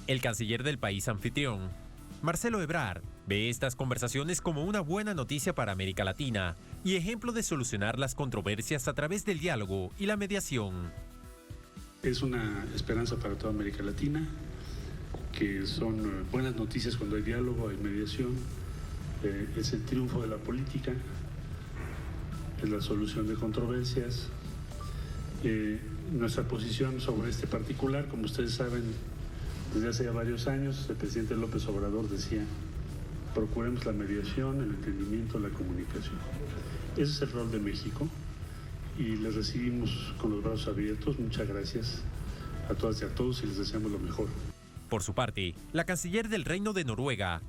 El canciller del país anfitrión, Marcelo Ebrard, ve estas conversaciones como una buena noticia para América Latina y ejemplo de solucionar las controversias a través del diálogo y la mediación. Es una esperanza para toda América Latina, que son buenas noticias cuando hay diálogo, hay mediación. Es el triunfo de la política, es la solución de controversias. nuestra posición sobre este particular. Como ustedes saben, desde hace ya varios años, el presidente López Obrador decía: procuremos la mediación, el entendimiento, la comunicación. Ese es el rol de México y les recibimos con los brazos abiertos. Muchas gracias a todas y a todos y les deseamos lo mejor. Por su parte, la canciller del Reino de Noruega,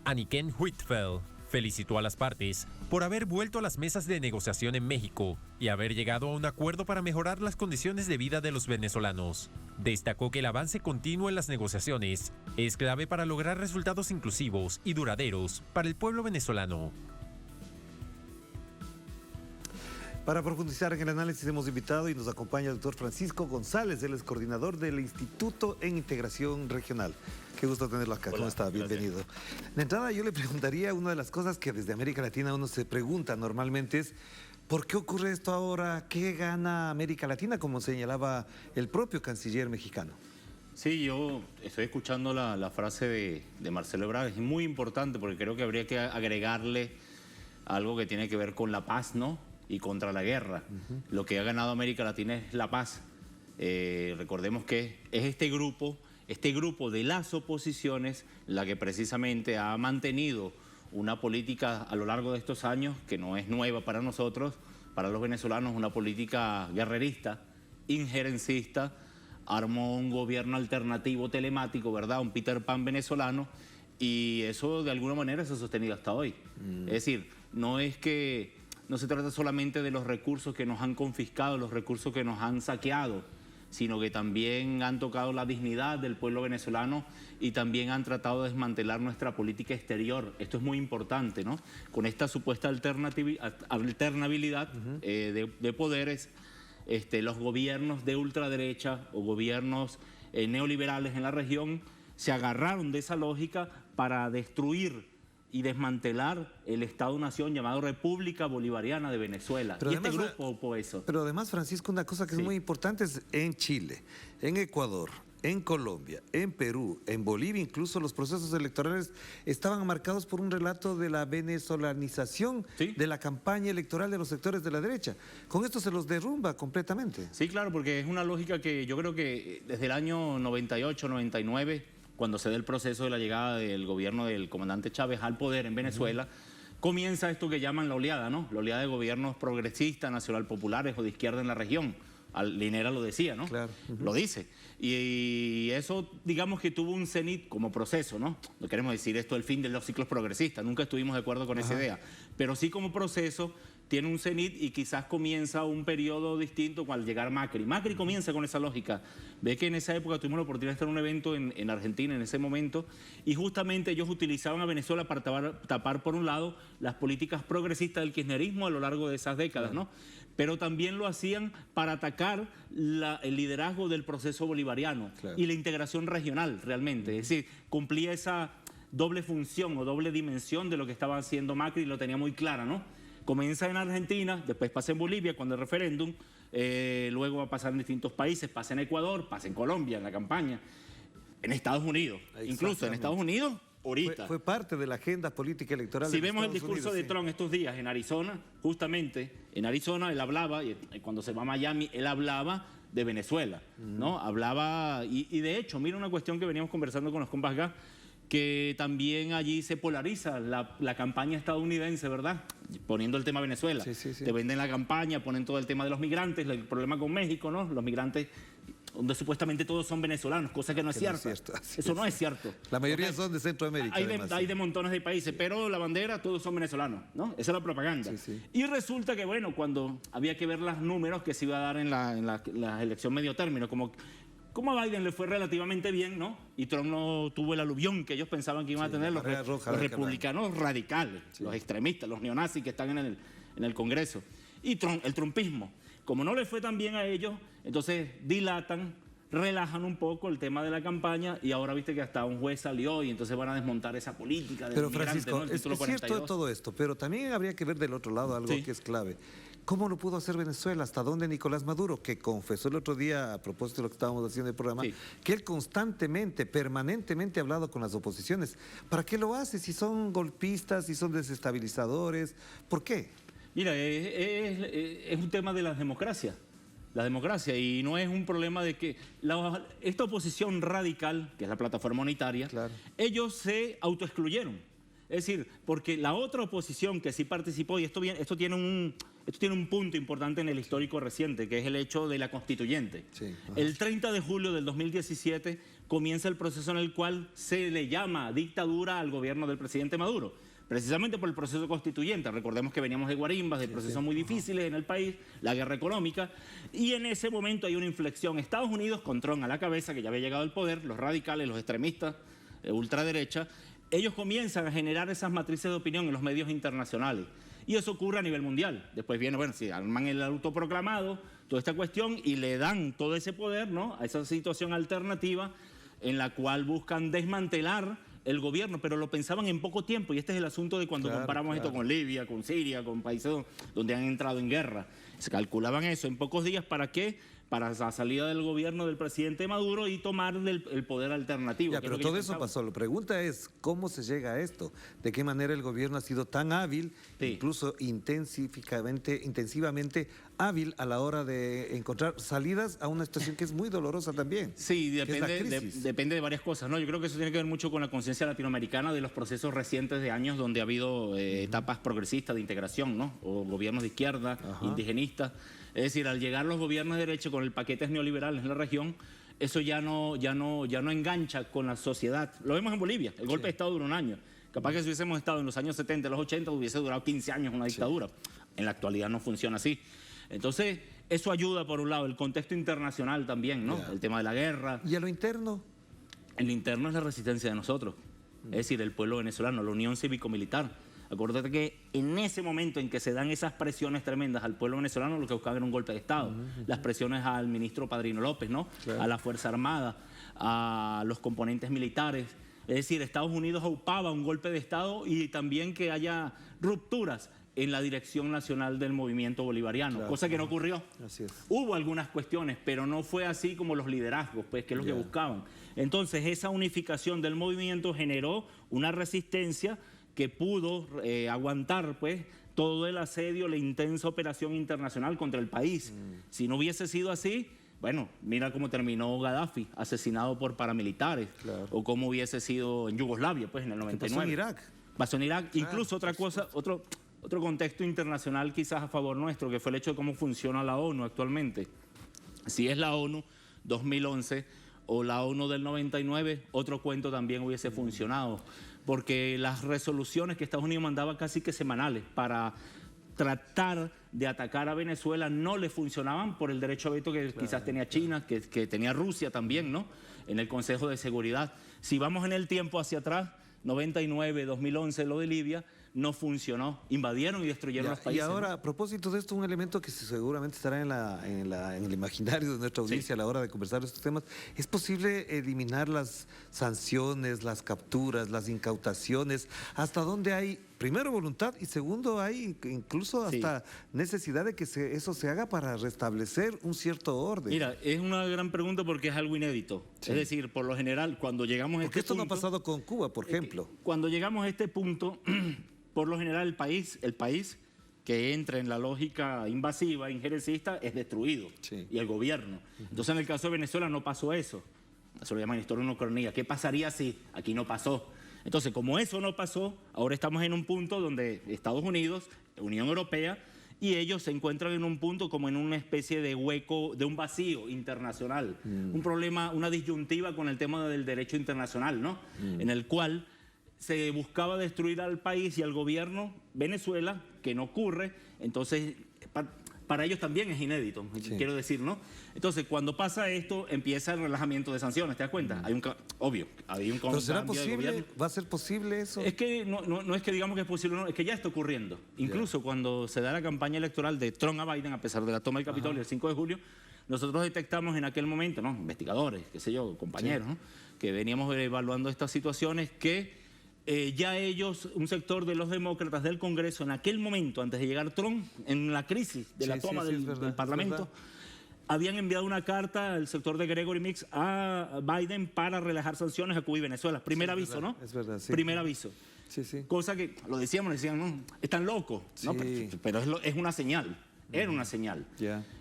Anniken Huitfeldt, felicitó a las partes por haber vuelto a las mesas de negociación en México y haber llegado a un acuerdo para mejorar las condiciones de vida de los venezolanos. Destacó que el avance continuo en las negociaciones es clave para lograr resultados inclusivos y duraderos para el pueblo venezolano. Para profundizar en el análisis hemos invitado y nos acompaña el doctor Francisco González, él es coordinador del Instituto en Integración Regional. Qué gusto tenerlo acá. Hola, ¿cómo está? Bienvenido. De entrada yo le preguntaría, una de las cosas que desde América Latina uno se pregunta normalmente es: ¿por qué ocurre esto ahora? ¿Qué gana América Latina? Como señalaba el propio canciller mexicano. Sí, yo estoy escuchando la frase de Marcelo Ebrard. Es muy importante porque creo que habría que agregarle algo que tiene que ver con la paz, ¿no? Y contra la guerra. Lo que ha ganado América Latina es la paz. Recordemos que es este grupo de las oposiciones la que precisamente ha mantenido una política a lo largo de estos años que no es nueva para nosotros, para los venezolanos, una política guerrerista, injerencista. Armó un gobierno alternativo telemático, ¿verdad? Un Peter Pan venezolano, y eso de alguna manera se ha sostenido hasta hoy. Es decir, no se trata solamente de los recursos que nos han confiscado, los recursos que nos han saqueado, sino que también han tocado la dignidad del pueblo venezolano y también han tratado de desmantelar nuestra política exterior. Esto es muy importante, ¿no? Con esta supuesta alternabilidad de poderes, los gobiernos de ultraderecha o gobiernos neoliberales en la región se agarraron de esa lógica para destruir y desmantelar el Estado-nación llamado República Bolivariana de Venezuela. Pero y además, este grupo ocupó eso. Pero además, Francisco, una cosa que es muy importante es en Chile, en Ecuador, en Colombia, en Perú, en Bolivia, incluso los procesos electorales estaban marcados por un relato de la venezolanización de la campaña electoral de los sectores de la derecha. Con esto se los derrumba completamente. Sí, claro, porque es una lógica que yo creo que desde el año 98, 99... cuando se da el proceso de la llegada del gobierno del comandante Chávez al poder en Venezuela, comienza esto que llaman la oleada, ¿no? La oleada de gobiernos progresistas, nacional populares o de izquierda en la región. Linera lo decía, ¿no? Claro. Lo dice. Y eso, digamos que tuvo un cenit como proceso, ¿no? No queremos decir esto el fin de los ciclos progresistas, nunca estuvimos de acuerdo con esa idea, pero sí como proceso tiene un cenit y quizás comienza un periodo distinto al llegar Macri. Macri comienza con esa lógica. Ve que en esa época tuvimos la oportunidad de estar en un evento en Argentina en ese momento y justamente ellos utilizaban a Venezuela para tapar por un lado las políticas progresistas del kirchnerismo a lo largo de esas décadas, ¿no? Pero también lo hacían para atacar el liderazgo del proceso bolivariano y la integración regional realmente. Es decir, cumplía esa doble función o doble dimensión de lo que estaba haciendo Macri y lo tenía muy clara, ¿no? Comienza en Argentina, después pasa en Bolivia cuando el referéndum, luego va a pasar en distintos países, pasa en Ecuador, pasa en Colombia, en la campaña, en Estados Unidos, incluso en Estados Unidos, ahorita. Fue parte de la agenda política electoral. Si vemos el discurso de Trump estos días en Arizona, justamente en Arizona él hablaba, y cuando se va a Miami, él hablaba de Venezuela, ¿no? Hablaba, y de hecho, mira una cuestión que veníamos conversando con los compas acá, que también allí se polariza la campaña estadounidense, ¿verdad? Poniendo el tema Venezuela. Te venden la campaña, ponen todo el tema de los migrantes, el problema con México, ¿no? Los migrantes, donde supuestamente todos son venezolanos, cosa que no es cierta. Eso no es cierto. La mayoría son de Centroamérica. Hay de montones de países, pero la bandera todos son venezolanos, ¿no? Esa es la propaganda. Y resulta que, bueno, cuando había que ver los números que se iba a dar en la elección medio término, como a Biden le fue relativamente bien, ¿no? Y Trump no tuvo el aluvión que ellos pensaban que iban a tener los republicanos radicales, los extremistas, los neonazis que están en el Congreso. Y el trumpismo. Como no le fue tan bien a ellos, entonces dilatan, relajan un poco el tema de la campaña y ahora viste que hasta un juez salió y entonces van a desmontar esa política de Pero Francisco, ¿no? Es cierto todo esto, pero también habría que ver del otro lado algo que es clave. ¿Cómo lo pudo hacer Venezuela? ¿Hasta dónde Nicolás Maduro, que confesó el otro día, a propósito de lo que estábamos haciendo en el programa, que él constantemente, permanentemente ha hablado con las oposiciones? ¿Para qué lo hace? Si son golpistas, si son desestabilizadores, ¿por qué? Mira, es un tema de las democracias. la democracia. Y no es un problema de que esta oposición radical, que es la plataforma unitaria, ellos se autoexcluyeron. Es decir, porque la otra oposición que sí participó, y esto tiene un punto importante en el histórico reciente, que es el hecho de la constituyente. El 30 de julio del 2017 comienza el proceso en el cual se le llama dictadura al gobierno del presidente Maduro, precisamente por el proceso constituyente. Recordemos que veníamos de guarimbas, de procesos muy difíciles en el país, la guerra económica, y en ese momento hay una inflexión. Estados Unidos, con Trump a la cabeza, que ya había llegado al poder, los radicales, los extremistas, ultraderecha, ellos comienzan a generar esas matrices de opinión en los medios internacionales. Y eso ocurre a nivel mundial. Después viene, bueno, si arman el autoproclamado, toda esta cuestión, y le dan todo ese poder, ¿no?, a esa situación alternativa en la cual buscan desmantelar el gobierno, pero lo pensaban en poco tiempo, y este es el asunto de cuando comparamos esto con Libia, con Siria, con países donde han entrado en guerra. Se calculaban eso en pocos días. ¿Para qué? Para la salida del gobierno del presidente Maduro y tomar el poder alternativo. Pero todo eso pasó. La pregunta es, ¿cómo se llega a esto? ¿De qué manera el gobierno ha sido tan hábil, incluso intensivamente hábil a la hora de encontrar salidas a una situación que es muy dolorosa también? Sí, depende de varias cosas, ¿no? Yo creo que eso tiene que ver mucho con la conciencia latinoamericana de los procesos recientes de años donde ha habido etapas progresistas de integración, ¿no? O gobiernos de izquierda, indigenistas. Es decir, al llegar los gobiernos de derecha con el paquete neoliberal en la región, eso ya no engancha con la sociedad. Lo vemos en Bolivia, el golpe de Estado duró un año. Capaz que si hubiésemos estado en los años 70, los 80, hubiese durado 15 años una dictadura. En la actualidad no funciona así. Entonces, eso ayuda por un lado, el contexto internacional también, ¿no? El tema de la guerra. ¿Y a lo interno? En lo interno es la resistencia de nosotros, es decir, el pueblo venezolano, la unión cívico-militar. Acuérdate que en ese momento en que se dan esas presiones tremendas al pueblo venezolano, lo que buscaban era un golpe de Estado. Las presiones al ministro Padrino López, ¿no? A la Fuerza Armada, a los componentes militares. Es decir, Estados Unidos aupaba un golpe de Estado y también que haya rupturas en la dirección nacional del movimiento bolivariano, cosa que no ocurrió. Así es. Hubo algunas cuestiones, pero no fue así como los liderazgos, pues, que es lo que buscaban. Entonces, esa unificación del movimiento generó una resistencia que pudo aguantar, pues, todo el asedio, la intensa operación internacional contra el país. Si no hubiese sido así, bueno, mira cómo terminó Gaddafi, asesinado por paramilitares, o cómo hubiese sido en Yugoslavia, pues, en el 99. Pasó en Irak. Pasó en Irak. Incluso otra cosa, otro contexto internacional quizás a favor nuestro, que fue el hecho de cómo funciona la ONU actualmente. Si es la ONU 2011 o la ONU del 99, otro cuento también hubiese funcionado, porque las resoluciones que Estados Unidos mandaba casi que semanales para tratar de atacar a Venezuela no le funcionaban por el derecho a veto que quizás tenía China, que tenía Rusia también, ¿no?, en el Consejo de Seguridad. Si vamos en el tiempo hacia atrás, 99, 2011, lo de Libia, no funcionó. Invadieron y destruyeron los países. Y ahora, a propósito de esto, un elemento que seguramente estará en el imaginario de nuestra audiencia a la hora de conversar estos temas, ¿es posible eliminar las sanciones, las capturas, las incautaciones? ¿Hasta dónde hay, primero, voluntad y segundo, hay incluso hasta necesidad de que eso se haga para restablecer un cierto orden? Mira, es una gran pregunta porque es algo inédito. Es decir, por lo general, cuando llegamos a porque esto no ha pasado con Cuba, por ejemplo. Cuando llegamos a este punto, por lo general el país que entra en la lógica invasiva, injerencista, es destruido. Y el gobierno. Entonces, en el caso de Venezuela no pasó eso. Eso lo llaman historia unicronía. ¿Qué pasaría si aquí no pasó? Entonces, como eso no pasó, ahora estamos en un punto donde Estados Unidos, Unión Europea, y ellos se encuentran en un punto como en una especie de hueco, de un vacío internacional. Un problema, una disyuntiva con el tema del derecho internacional, ¿no? En el cual se buscaba destruir al país y al gobierno Venezuela, que no ocurre. Entonces, para ellos también es inédito, quiero decir, ¿no? Entonces, cuando pasa esto, empieza el relajamiento de sanciones, ¿te das cuenta? Hay un ¿Pero será posible? ¿Va a ser posible eso? Es que no es que digamos que es posible, no, es que ya está ocurriendo. Incluso cuando se da la campaña electoral de Trump a Biden, a pesar de la toma del Capitolio el 5 de julio, nosotros detectamos en aquel momento, ¿no?, investigadores, qué sé yo, compañeros, ¿no?, que veníamos evaluando estas situaciones, que ya ellos, un sector de los demócratas del Congreso, en aquel momento, antes de llegar Trump, en la crisis de la toma del Parlamento, habían enviado una carta al sector de Gregory Meeks a Biden para relajar sanciones a Cuba y Venezuela. Primer aviso, ¿no? Es verdad, sí. Primer aviso. Cosa que, lo decían, no, están locos, ¿no? Pero es una señal. Era una señal.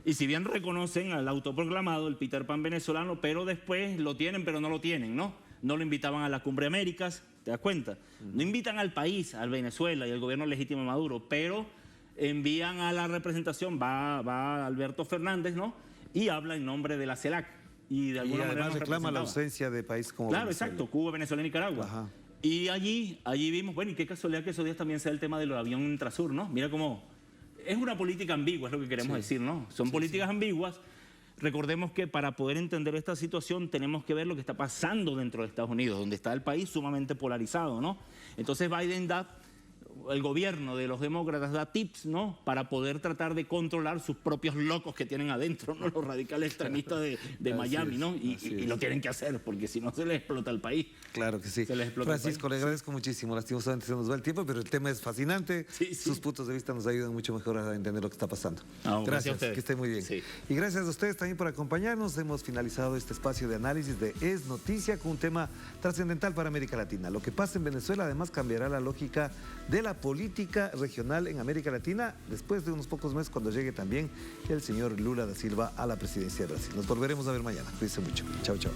Y si bien reconocen al autoproclamado, el Peter Pan venezolano, pero después lo tienen, pero no lo tienen, ¿no? No lo invitaban a la Cumbre Américas, ¿te das cuenta? No invitan al país, al Venezuela y al gobierno legítimo de Maduro, pero envían a la representación, va Alberto Fernández, ¿no? Y habla en nombre de la CELAC. Y de alguna manera además reclama la ausencia de países como Claro, Venezuela. exacto, Cuba, Venezuela y Nicaragua. Ajá. Y allí vimos, bueno, y qué casualidad que esos días también sea el tema del avión Intrasur, ¿no? Mira cómo es una política ambigua, es lo que queremos decir, ¿no? Son políticas ambiguas. Recordemos que para poder entender esta situación tenemos que ver lo que está pasando dentro de Estados Unidos, donde está el país sumamente polarizado, ¿no? Entonces Biden el gobierno de los demócratas da tips, ¿no? Para poder tratar de controlar sus propios locos que tienen adentro, ¿no? Los radicales extremistas de Miami, ¿no? Y lo tienen que hacer, porque si no se les explota el país. Claro que sí. Se les explota Francisco, le agradezco muchísimo. Lastimosamente se nos va el tiempo, pero el tema es fascinante. Sus puntos de vista nos ayudan mucho mejor a entender lo que está pasando. Gracias a ustedes. Que esté muy bien. Y gracias a ustedes también por acompañarnos. Hemos finalizado este espacio de análisis de Es Noticia con un tema trascendental para América Latina. Lo que pasa en Venezuela además cambiará la lógica de la política regional en América Latina después de unos pocos meses, cuando llegue también el señor Lula da Silva a la presidencia de Brasil. Nos volveremos a ver mañana. Cuídense mucho. Chao, chao.